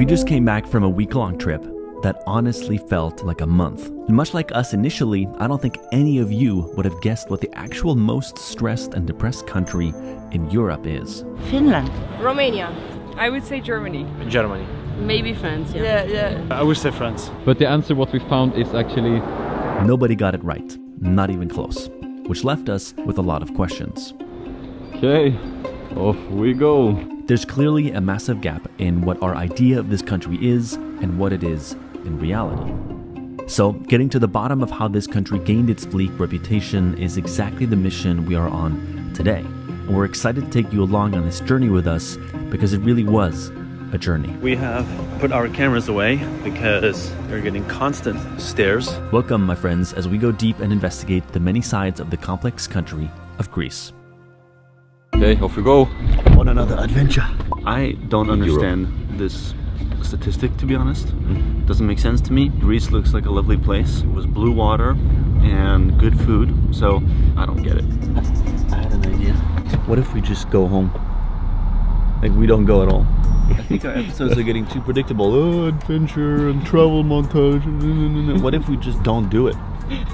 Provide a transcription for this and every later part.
just came back from a week-long trip that honestly felt like a month. And much like us initially, I don't think any of you would have guessed what the actual most stressed and depressed country in Europe is. Finland. Romania. I would say Germany. Germany. Maybe France, Yeah. I would say France. But the answer what we found is actually... Nobody got it right, not even close, which left us with a lot of questions. Okay, off we go. There's clearly a massive gap in what our idea of this country is and what it is in reality. So, getting to the bottom of how this country gained its bleak reputation is exactly the mission we are on today. And we're excited to take you along on this journey with us because it really was a journey. We have put our cameras away because they're getting constant stares. Welcome, my friends, as we go deep and investigate the many sides of the complex country of Greece. Okay, off we go. On another adventure. I don't understand this statistic, to be honest. Doesn't make sense to me. Greece looks like a lovely place. It was blue water and good food, so I don't get it. I had an idea. What if we just go home? Like, we don't go at all. I think our episodes are getting too predictable. Oh, adventure and travel montage. What if we just don't do it?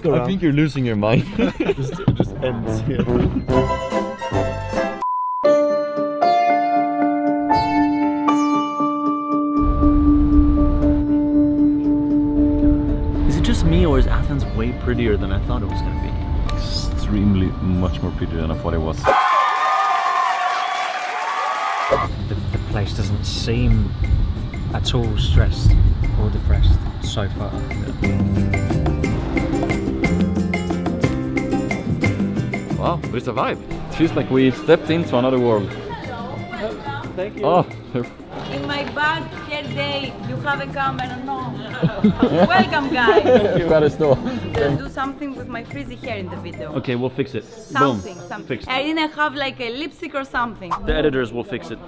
I think you're losing your mind. It just ends here. Is it just me, or is Athens way prettier than I thought it was going to be? Extremely much more pretty than I thought it was. The place doesn't seem at all stressed or depressed so far. Wow, there's a vibe. It feels like we stepped into another world. Thank you. Oh, In my bad hair day, you have a camera, no. Welcome, guys. you gotta stop. Let's do something with my frizzy hair in the video. Okay, we'll fix it. Something, Boom. something. Fixed. I didn't have like a lipstick or something. The editors will fix it.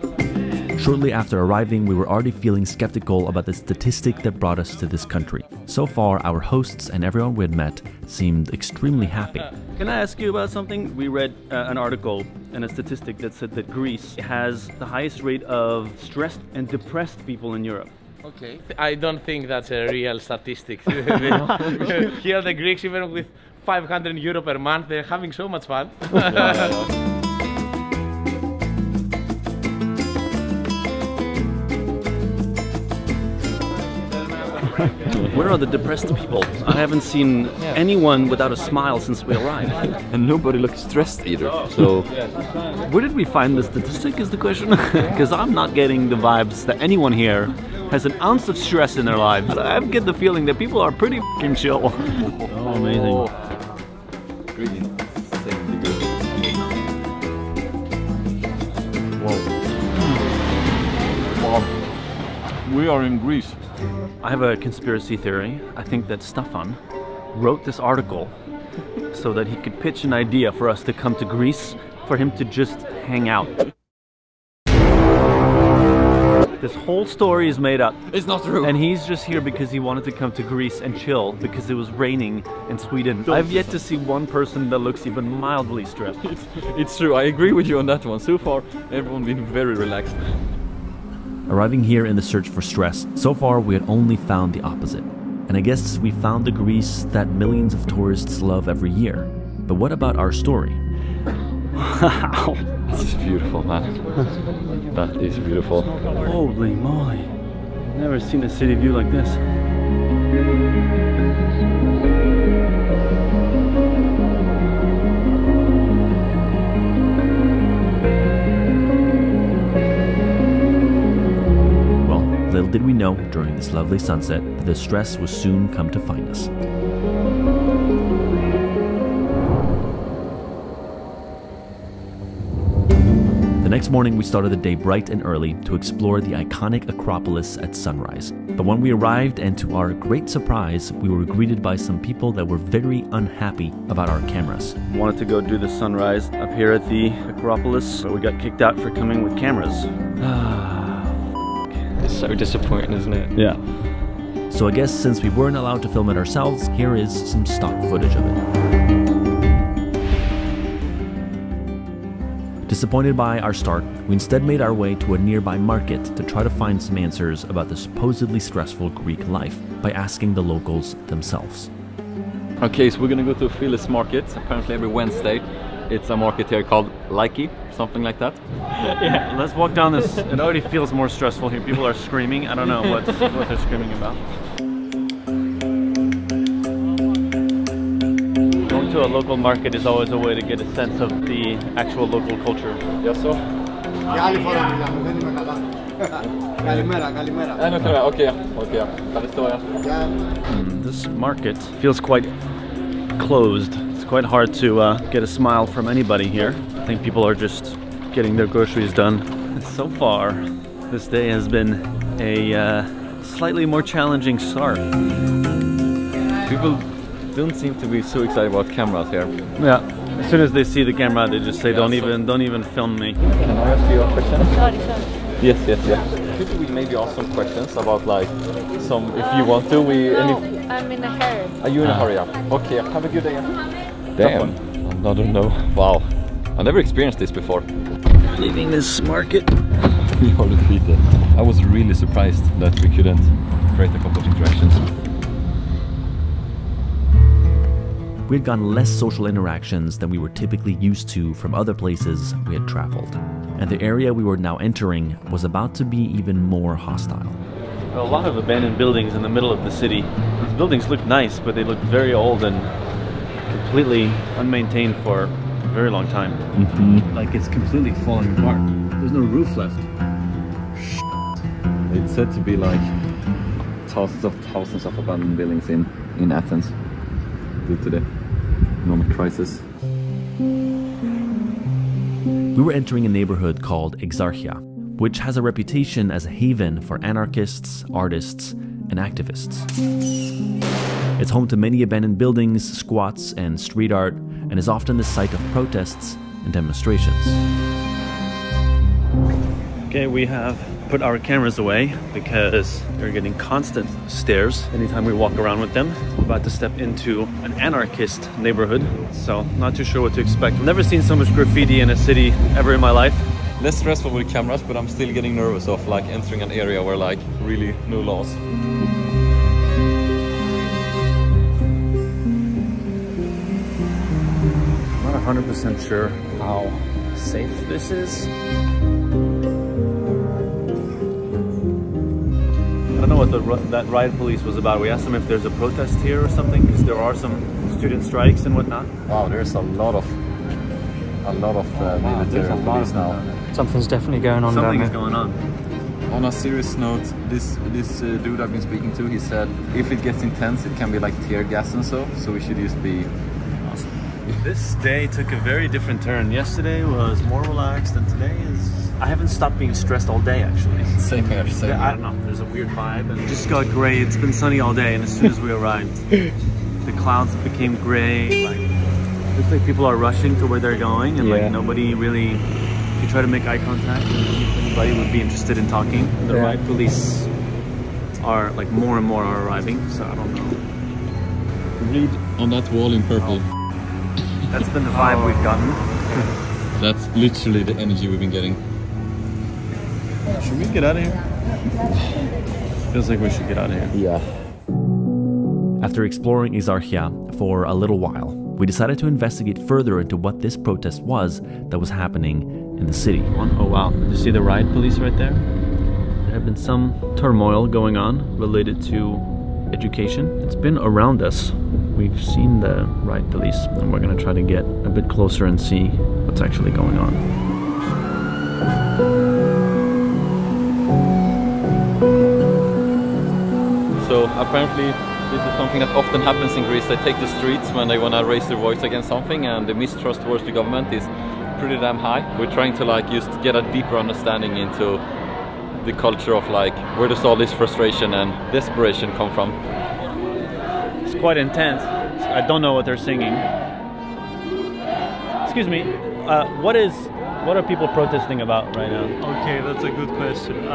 Shortly after arriving, we were already feeling skeptical about the statistic that brought us to this country. So far, our hosts and everyone we had met seemed extremely happy. Can I ask you about something? We read an article and a statistic that said that Greece has the highest rate of stressed and depressed people in Europe. Okay, I don't think that's a real statistic. Here the Greeks, even with 500 euro per month, they're having so much fun. Where are the depressed people? I haven't seen anyone without a smile since we arrived. And nobody looks stressed either. So, Where did we find the statistic is the question? Because I'm not getting the vibes that anyone here has an ounce of stress in their lives. I get the feeling that people are pretty f***ing chill. Oh, amazing. wow. We are in Greece. I have a conspiracy theory. I think that Stefan wrote this article so that he could pitch an idea for us to come to Greece, for him to just hang out. This whole story is made up. It's not true. And he's just here because he wanted to come to Greece and chill because it was raining in Sweden. I've yet to see one person that looks even mildly stressed. It's true, I agree with you on that one. So far, everyone's been very relaxed. Arriving here in the search for stress, so far we had only found the opposite. And I guess we found the Greece that millions of tourists love every year. But what about our story? Wow. This is beautiful, man. That is beautiful. Holy moly. I've never seen a city view like this. Little did we know, during this lovely sunset, that the stress would soon come to find us. The next morning we started the day bright and early to explore the iconic Acropolis at sunrise. But when we arrived, and to our great surprise, we were greeted by some people that were very unhappy about our cameras. Wanted to go do the sunrise up here at the Acropolis, but we got kicked out for coming with cameras. It's so disappointing, isn't it? Yeah. So I guess since we weren't allowed to film it ourselves, here is some stock footage of it. Disappointed by our start, we instead made our way to a nearby market to try to find some answers about the supposedly stressful Greek life by asking the locals themselves. Okay, so we're gonna go to Phyllis Market, apparently every Wednesday. It's a market here called Likey, something like that. Yeah, let's walk down this. It already feels more stressful here. People are screaming. I don't know what they're screaming about. Going to a local market is always a way to get a sense of the actual local culture. Yes, so? This market feels quite closed. It's quite hard to get a smile from anybody here. I think people are just getting their groceries done. So far, this day has been a slightly more challenging start. People don't seem to be so excited about cameras here. Yeah, as soon as they see the camera, they just say, don't even film me. Can I ask you a question? Sorry. Yes. Could we maybe ask some questions about like some, if you want to, I'm in a hurry. Are you in a hurry? Yeah. Okay, have a good day. Damn, I don't know. Wow, I never experienced this before. Leaving this market. We are defeated. I was really surprised that we couldn't create a couple of interactions. We had gotten less social interactions than we were typically used to from other places we had traveled. And the area we were now entering was about to be even more hostile. A lot of abandoned buildings in the middle of the city. These buildings look nice, but they look very old and completely unmaintained for a very long time. Like it's completely falling apart. There's no roof left. It's said to be like thousands of abandoned buildings in Athens due to the economic crisis. We were entering a neighborhood called Exarchia, which has a reputation as a haven for anarchists, artists, and activists. It's home to many abandoned buildings, squats, and street art, and is often the site of protests and demonstrations. Okay, we have put our cameras away because they're getting constant stares anytime we walk around with them. We're about to step into an anarchist neighborhood, so not too sure what to expect. I've never seen so much graffiti in a city ever in my life. Less stressful with cameras, but I'm still getting nervous of like entering an area where like really no laws. I'm not 100% sure how safe this is. I don't know what that riot police was about. We asked them if there's a protest here or something, because there are some student strikes and whatnot. Wow, there's a lot of military police now. Something's definitely going on. Something is going on. On a serious note, this dude I've been speaking to, he said if it gets intense, it can be like tear gas and so we should just be awesome. This day took a very different turn. Yesterday was more relaxed, and today is... I haven't stopped being stressed all day, actually. Same here, same here. I don't know, there's a weird vibe, and it just got gray. It's been sunny all day, and as soon as we arrived, the clouds became gray. Like, looks like people are rushing to where they're going, and like nobody really... If you try to make eye contact, anybody would be interested in talking. The riot police are like more and more are arriving, so I don't know. Read on that wall in purple. That's been the vibe we've gotten. That's literally the energy we've been getting. Should we get out of here? Feels like we should get out of here. Yeah. After exploring Exarchia for a little while, we decided to investigate further into what this protest was that was happening in the city. Oh wow, did you see the riot police right there? There have been some turmoil going on related to education. It's been around us. We've seen the riot police, and we're gonna try to get a bit closer and see what's actually going on. So apparently this is something that often happens in Greece. They take the streets when they want to raise their voice against something, and the mistrust towards the government is pretty damn high. We're trying to like just get a deeper understanding into the culture of like where does all this frustration and desperation come from. It's quite intense. I don't know what they're singing. Excuse me, what are people protesting about right now? Okay, that's a good question.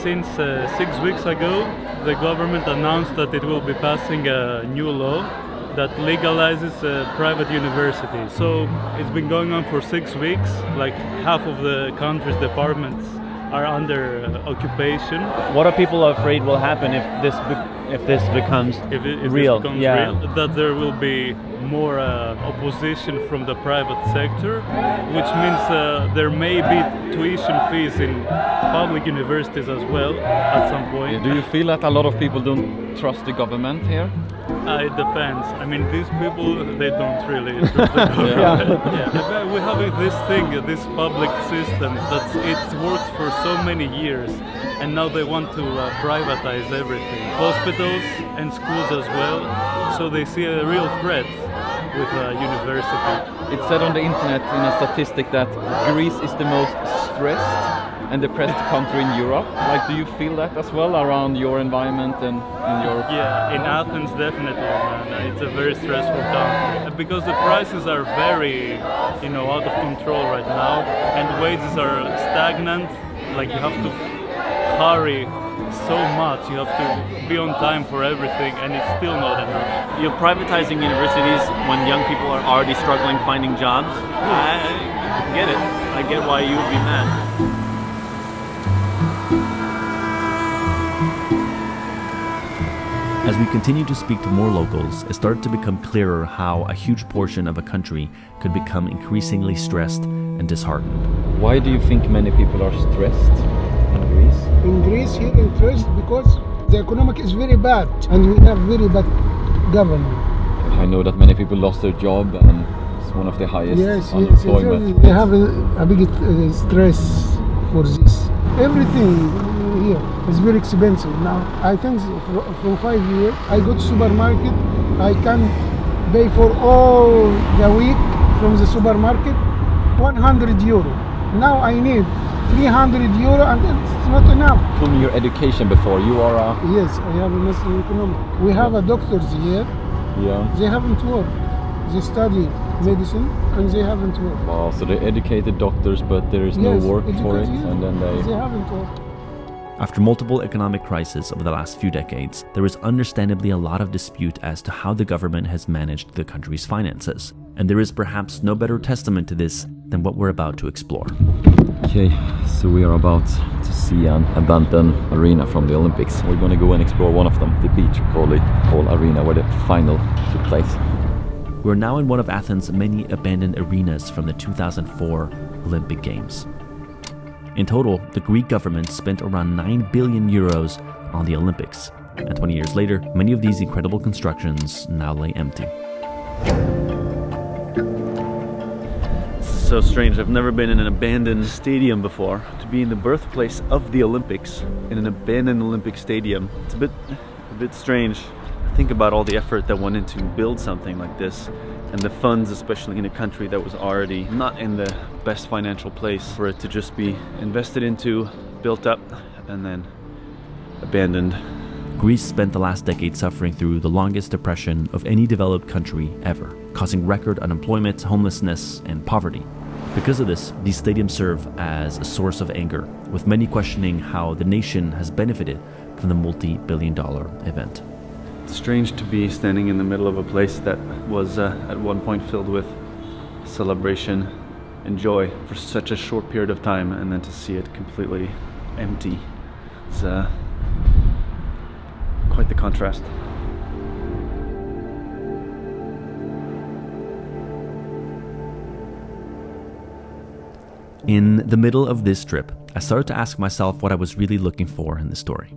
Since 6 weeks ago, the government announced that it will be passing a new law that legalizes private universities. So it's been going on for 6 weeks. Like half of the country's departments are under occupation. What are people afraid will happen if this becomes real? That there will be more opposition from the private sector, which means there may be tuition fees in public universities as well at some point. Do you feel that a lot of people don't trust the government here? It depends. I mean, these people, they don't really trust the government. We have this thing, this public system, it's worked for so many years, and now they want to privatize everything. Hospitals and schools as well, so they see a real threat with university. It said on the internet in a statistic that Greece is the most stressed and depressed country in Europe. Like, do you feel that as well around your environment and in your... Yeah, in Athens definitely, man. It's a very stressful country because the prices are very, out of control right now, and wages are stagnant. Like, you have to hurry so much, you have to be on time for everything, and it's still not enough. You're privatizing universities when young people are already struggling finding jobs. I get it. I get why you would be mad. As we continue to speak to more locals, it started to become clearer how a huge portion of a country could become increasingly stressed and disheartened. Why do you think many people are stressed in Greece? In Greece, here in stressed because the economic is very bad and we have very bad government. I know that many people lost their job and it's one of the highest unemployment. Yes, they have a big stress for this. Everything here is very expensive now. I think for 5 years I go to supermarket, I can pay for all the week from the supermarket 100 euro. Now I need 300 euro and it's not enough. From your education before, you are a... Yes, I have a master in economics. We have a doctors here. Yeah. They haven't worked. They study medicine and they haven't worked. Wow, so they're educated doctors, but there is no work for it, and then they haven't worked. After multiple economic crises over the last few decades, there is understandably a lot of dispute as to how the government has managed the country's finances. And there is perhaps no better testament to this than what we're about to explore. Okay, so we are about to see an abandoned arena from the Olympics. We're going to go and explore one of them, the beach volleyball arena where the final took place. We're now in one of Athens' many abandoned arenas from the 2004 Olympic Games. In total, the Greek government spent around 9 billion euros on the Olympics. And 20 years later, many of these incredible constructions now lay empty. So strange. I've never been in an abandoned stadium before. To be in the birthplace of the Olympics in an abandoned Olympic stadium, it's a bit strange. Think about all the effort that went into build something like this, and the funds, especially in a country that was already not in the best financial place, for it to just be invested into, built up, and then abandoned. Greece spent the last decade suffering through the longest depression of any developed country ever, causing record unemployment, homelessness, and poverty. Because of this, these stadiums serve as a source of anger, with many questioning how the nation has benefited from the multi-billion-dollar event. It's strange to be standing in the middle of a place that was at one point filled with celebration and joy for such a short period of time, and then to see it completely empty. It's quite the contrast. In the middle of this trip, I started to ask myself what I was really looking for in the story.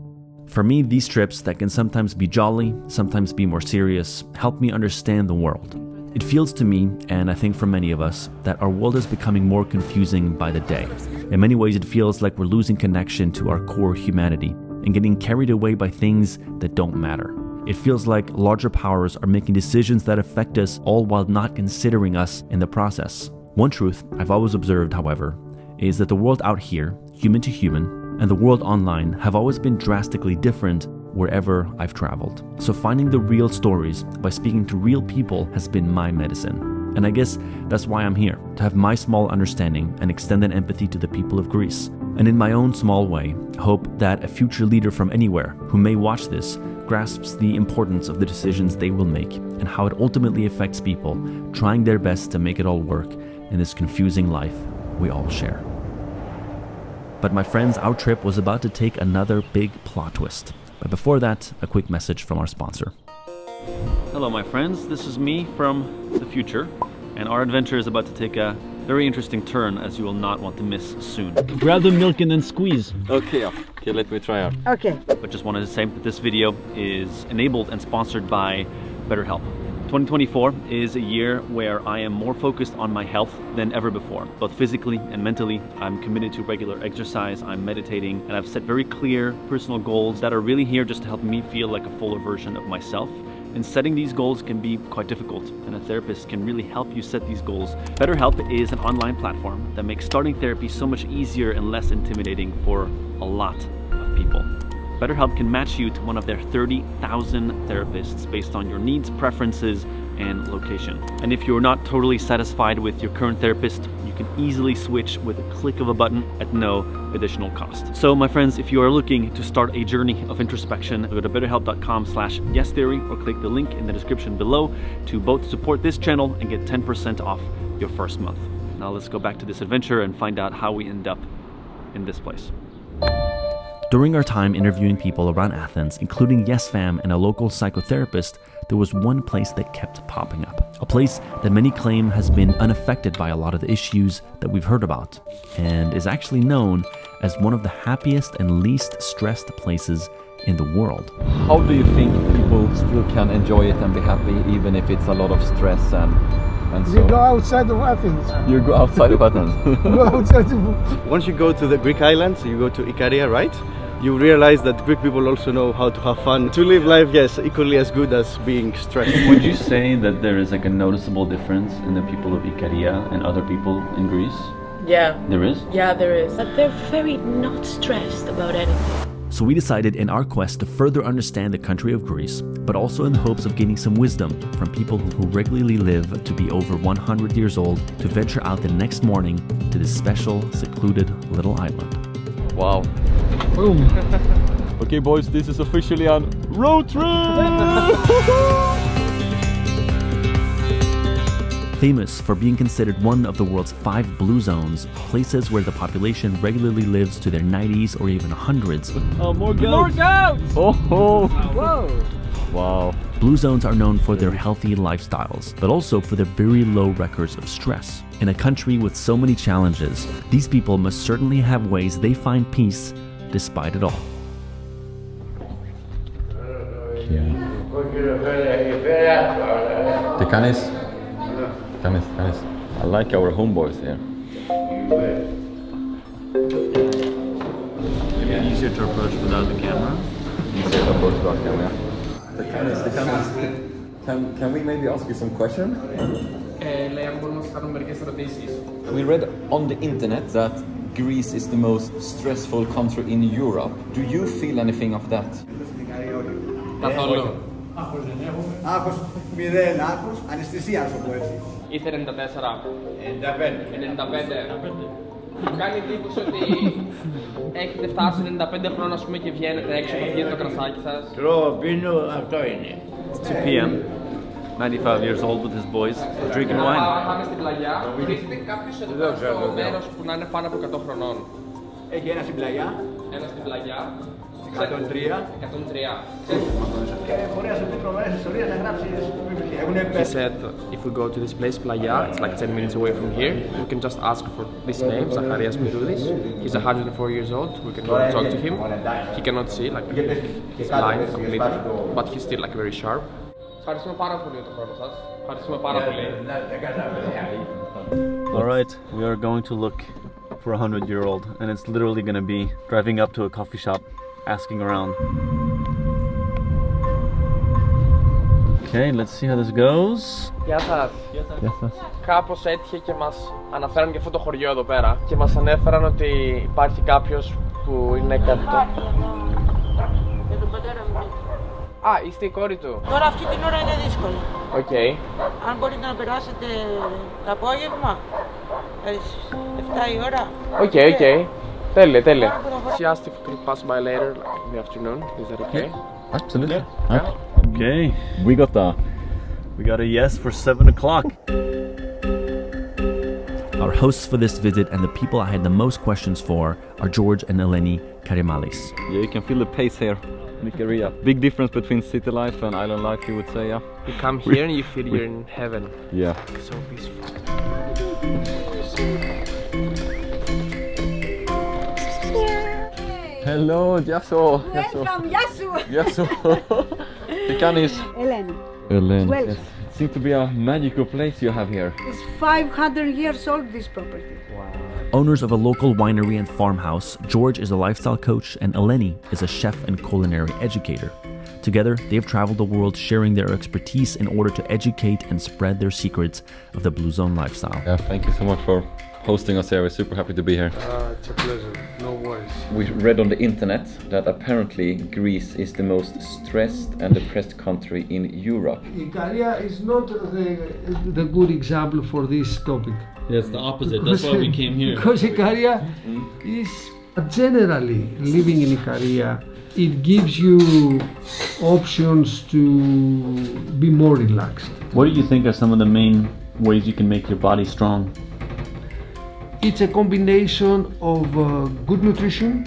For me, these trips that can sometimes be jolly, sometimes be more serious, help me understand the world. It feels to me, and I think for many of us, that our world is becoming more confusing by the day. In many ways, it feels like we're losing connection to our core humanity and getting carried away by things that don't matter. It feels like larger powers are making decisions that affect us, all while not considering us in the process. One truth I've always observed, however, is that the world out here, human to human, and the world online have always been drastically different wherever I've traveled. So finding the real stories by speaking to real people has been my medicine. And I guess that's why I'm here, to have my small understanding and extend that empathy to the people of Greece, And in my own small way, hope that a future leader from anywhere who may watch this grasps the importance of the decisions they will make and how it ultimately affects people trying their best to make it all work in this confusing life we all share. But my friends, our trip was about to take another big plot twist. But before that, a quick message from our sponsor. Hello my friends, this is me from the future, and our adventure is about to take a very interesting turn, as you will not want to miss soon. Grab the milk and then squeeze. Okay, let me try out. Okay. But just wanted to say that this video is enabled and sponsored by BetterHelp. 2024 is a year where I am more focused on my health than ever before, both physically and mentally. I'm committed to regular exercise, I'm meditating, and I've set very clear personal goals that are really here just to help me feel like a fuller version of myself. And setting these goals can be quite difficult, and a therapist can really help you set these goals. BetterHelp is an online platform that makes starting therapy so much easier and less intimidating for a lot of people. BetterHelp can match you to one of their 30,000 therapists based on your needs, preferences, and location. And if you're not totally satisfied with your current therapist, you can easily switch with a click of a button at no additional cost. So my friends, if you are looking to start a journey of introspection, go to betterhelp.com/yestheory or click the link in the description below to both support this channel and get 10% off your first month. Now let's go back to this adventure and find out how we end up in this place. During our time interviewing people around Athens, including YesFam and a local psychotherapist, there was one place that kept popping up. A place that many claim has been unaffected by a lot of the issues that we've heard about, and is actually known as one of the happiest and least stressed places in the world. How do you think people still can enjoy it and be happy even if it's a lot of stress and so? We go outside of Athens. You go outside of Athens? Go outside of... Once you go to the Greek islands, you go to Ikaria, right? You realize that Greek people also know how to have fun, to live life, yes, equally as good as being stressed. Would you say that there is like a noticeable difference in the people of Ikaria and other people in Greece? Yeah. There is? Yeah, there is. But they're very not stressed about anything. So we decided in our quest to further understand the country of Greece, but also in the hopes of gaining some wisdom from people who regularly live to be over 100 years old, to venture out the next morning to this special, secluded little island. Wow. Boom. Okay boys, this is officially a road trip! Famous for being considered one of the world's 5 blue zones, places where the population regularly lives to their 90s or even 100s. Oh, more goats! More goats! Oh! Whoa! Wow. Blue zones are known for their healthy lifestyles, but also for their very low records of stress. In a country with so many challenges, these people must certainly have ways they find peace despite it all. I like our homeboys here. Maybe easier to approach without the camera. Easier to approach without the camera. Can we maybe ask you some questions? We read on the internet that Greece is the most stressful country in Europe. Do you feel anything of that? Καθόλου. Άγχος, μηδέν άγχος, αναισθησία σου πω έτσι. Ή 94. 95. Μου κάνει εντύπωση ότι έχετε φτάσει 95 χρόνια ας πούμε και βγαίνετε έξω και βγαίνει το κρασάκι σας. Τρώω, πίνω, αυτό είναι. It's 2 p.m. 95 years old with his boys, drinking wine. Πάμε στην πλαγιά. Βρίσκεται κάποιος εδώ στο μέρος που να είναι πάνω από 100 χρονών. Έχει ένα στην πλαγιά. Ένα στην πλαγιά. 103. He said if we go to this place, Playa, it's like 10 minutes away from here. We can just ask for this name, Zacharias Miroudis. He's 104 years old. We can go and talk to him. He cannot see, like he's blind completely, but he's still like very sharp. Ευχαριστούμε πάρα πολύ για τον χρόνο σας. Ευχαριστούμε πάρα πολύ. All right, we are going to look for a 100-year-old, and it's literally going to be driving up to a coffee shop, asking around. Okay, let's see how this goes. Γεια σας. Κάπως έτυχε και μας αναφέραν για αυτό το χωριό εδώ πέρα και μας ανέφεραν ότι υπάρχει κάποιος που είναι κάτι το... Για τον πατέρα μου. Α, είστε η κόρη του. Τώρα αυτή την ώρα είναι δύσκολο. Οκ. Αν μπορείτε να περάσετε το απόγευμα, 7 η ώρα. Οκ. Τέλεια. She asked if we could pass by later, like in the afternoon. Is that okay? Absolutely. Okay. We got a yes for 7 o'clock. Our hosts for this visit and the people I had the most questions for are George and Eleni Karimalis. Yeah, you can feel the pace here in Ikaria. Big difference between city life and island life, you would say, yeah. You come here and you feel you're in heaven. Yeah. So peaceful. Hello, Yasso. Welcome, Yasu. Yasso. Tikanis. Eleni. Well, yes. It seems to be a magical place you have here. it's 500 years old, this property. Owners of a local winery and farmhouse, George is a lifestyle coach and Eleni is a chef and culinary educator. Together, they've traveled the world sharing their expertise in order to educate and spread their secrets of the Blue Zone lifestyle. Yeah, thank you so much for hosting us here. We're super happy to be here. It's a pleasure, no worries. We read on the internet that apparently Greece is the most stressed and depressed country in Europe. Ikaria is not the good example for this topic. Yeah, it's the opposite. That's why we came here. Because Ikaria is generally living in Ikaria. It gives you options to be more relaxed. What do you think are some of the main ways you can make your body strong? It's a combination of good nutrition,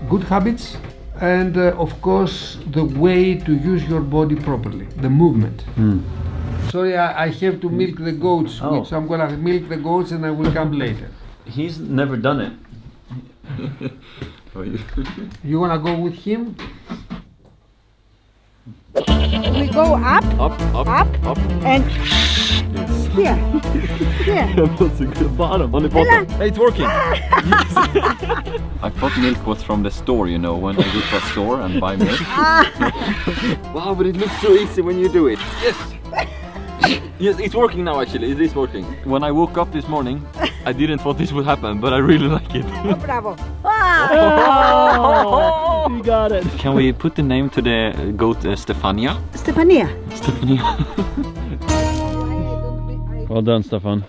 good habits, and of course the way to use your body properly, the movement. Sorry, I have to milk the goats, which I'm gonna milk the goats and I will come later. He's never done it. You wanna go with him? We go up, and here. That's a good bottom. On the bottom. Hey, it's working. I thought milk was from the store, you know, when I go to a store and buy milk. Wow, but it looks so easy when you do it. Yes. Yes, it's working now actually, it is working. When I woke up this morning, I didn't thought this would happen, but I really like it. Bravo. Oh, you got it. Can we put the name to the goat Stefania? Stefania. Well done, Stefan.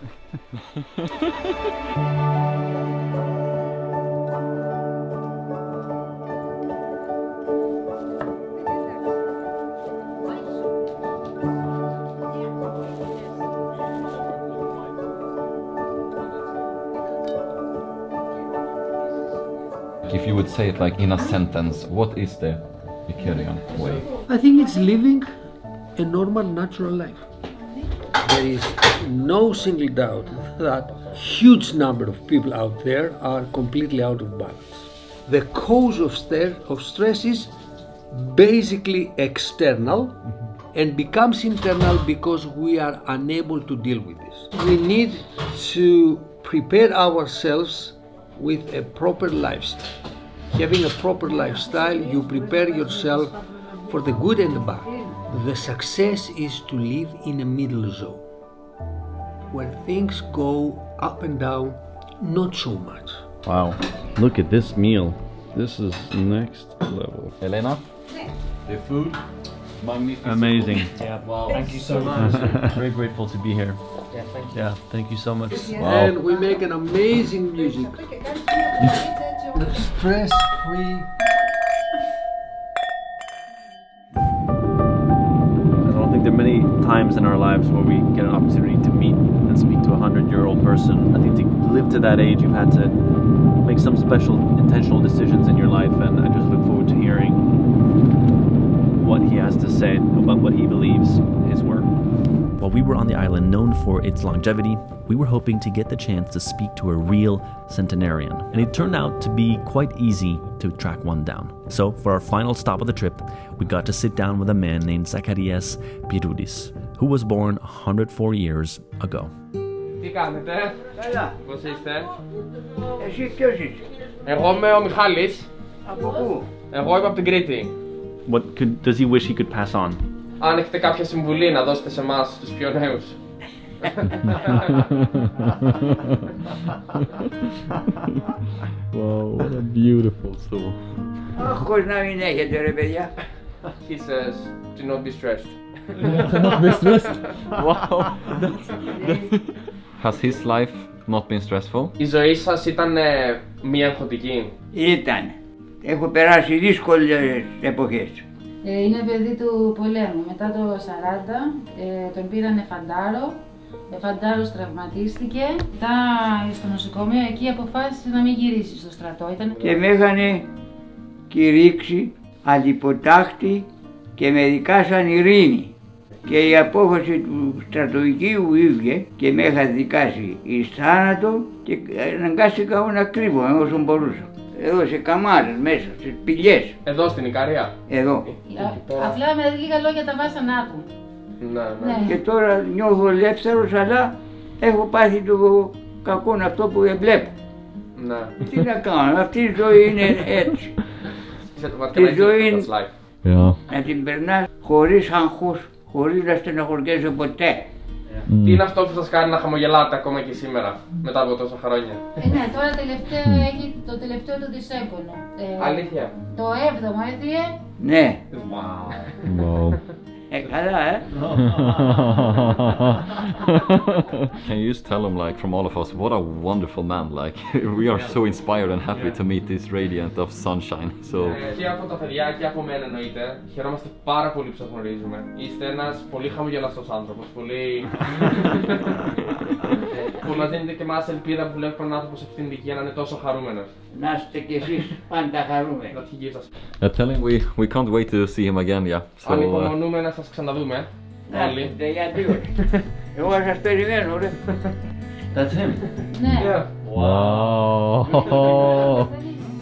If you would say it like in a sentence, what is the Icarian way? I think it's living a normal, natural life. There is no single doubt that huge number of people out there are completely out of balance. The cause of stress is basically external and becomes internal because we are unable to deal with this. We need to prepare ourselves with a proper lifestyle. Having a proper lifestyle, you prepare yourself for the good and the bad. The success is to live in a middle zone, where things go up and down, not so much. Wow, look at this meal. This is next level. Elena, the food, magnificent. Amazing. Yeah, wow. Thank you so much. Very grateful to be here. Yeah, thank you. Yeah, thank you so much. Wow. And we make an amazing music. Stress-free. I don't think there are many times in our lives where we get an opportunity to meet and speak to a 100-year-old person. I think to live to that age, you've had to make some special intentional decisions in your life, and I just look forward to hearing what he has to say about what he believes his work. While we were on the island known for its longevity, we were hoping to get the chance to speak to a real centenarian, and it turned out to be quite easy to track one down. So for our final stop of the trip, we got to sit down with a man named Zacharias Piroudis, who was born 104 years ago. Τι κάνετε? Καλά. Πώς είστε? Εσύ ποιος είσαι? Εγώ είμαι ο Μιχάλης. Από πού? Εγώ είμαι από την Κρήτη. What does he wish he could pass on? Αν έχετε κάποια συμβουλή να δώσετε σε εμάς τους πιο νέους. Wow, what a beautiful soul. Άγχος να μην έχετε ρε παιδιά. He says, do not be stressed. Not be stressed. Wow. Has his life not been stressful. Η ζωή σας ήταν μη αγχωτική? Ήταν. Έχω περάσει δύσκολες εποχές. Είναι παιδί του πολέμου. Μετά το 40 τον πήρανε φαντάρο. Φαντάρος τραυματίστηκε. Μετά στο νοσοκομείο εκεί αποφάσισε να μην γυρίσει στο στρατό. Και με είχαν κηρύξει αλιποτάχτη και με δικάσαν ειρήνη. Και η απόφαση του στρατοικείου ήρθε και με είχα δικάσει εις θάνατο και αναγκάστηκα να κρύβω όσο μπορούσα. Εδώ σε καμάρες μέσα, σε πηγές. Εδώ στην Ικαρία? Εδώ. Απλά με λίγα λόγια τα βάσανα άκου. Ναι. Και τώρα νιώθω ελεύθερος, αλλά έχω πάθει το κακό αυτό που δεν βλέπω. Ναι. Τι να κάνω, αυτή η ζωή είναι έτσι. Τη ζωή να την περνάς χωρίς άγχος, χωρίς να στεναχωριέσαι ποτέ. Τι είναι αυτό που σας κάνει να χαμογελάτε ακόμα και σήμερα, μετά από τόσα χρόνια? Ναι, τώρα τελευταία έχει το τελευταίο του δισέκονο. Αλήθεια? Το 7ο έφυγε. Ναι. Wow. Καλά, Can you just tell him, like, from all of us, what a wonderful man, like, we are so inspired and happy to meet this radiant of sunshine, so... Και από τα παιδιά και από μένα εννοείται, χαιρόμαστε πάρα πολύ που σας γνωρίζουμε. Είστε ένας πολύ χαμογελαστός άνθρωπος, πολύ... που μας δίνετε και εμάς ελπίδα που βλέπουμε έναν άνθρωπο σε αυτήν την ηλικία να είναι τόσο χαρούμενος. Να είστε κι εσείς πάντα χαρούμενοι. Tell him we can't wait to see him again, yeah. So, ανυπομονούμε να σας ξαναδούμε. Όλοι. Εγώ θα σας περιμένω, ρε. That's him. Ναι. Wow.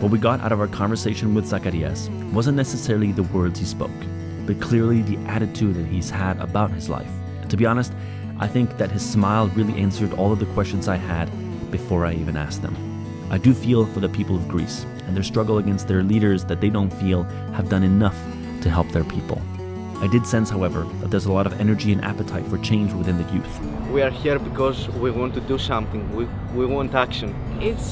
What we got out of our conversation with Zacharias wasn't necessarily the words he spoke, but clearly the attitude that he's had about his life. And to be honest, I think that his smile really answered all of the questions I had before I even asked them. I do feel for the people of Greece and their struggle against their leaders that they don't feel have done enough to help their people. I did sense, however, that there's a lot of energy and appetite for change within the youth. We are here because we want to do something. We want action. It's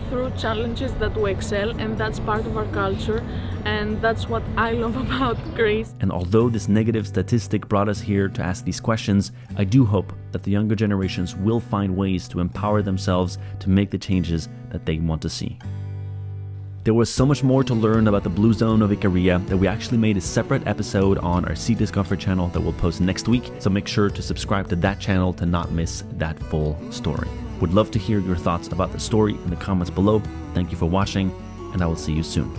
through challenges that we excel, and that's part of our culture, and that's what I love about Greece. And although this negative statistic brought us here to ask these questions, I do hope that the younger generations will find ways to empower themselves to make the changes that they want to see. There was so much more to learn about the Blue Zone of Ikaria that we actually made a separate episode on our Seek Discomfort channel that we'll post next week, so make sure to subscribe to that channel to not miss that full story. Would love to hear your thoughts about the story in the comments below. Thank you for watching, and I will see you soon.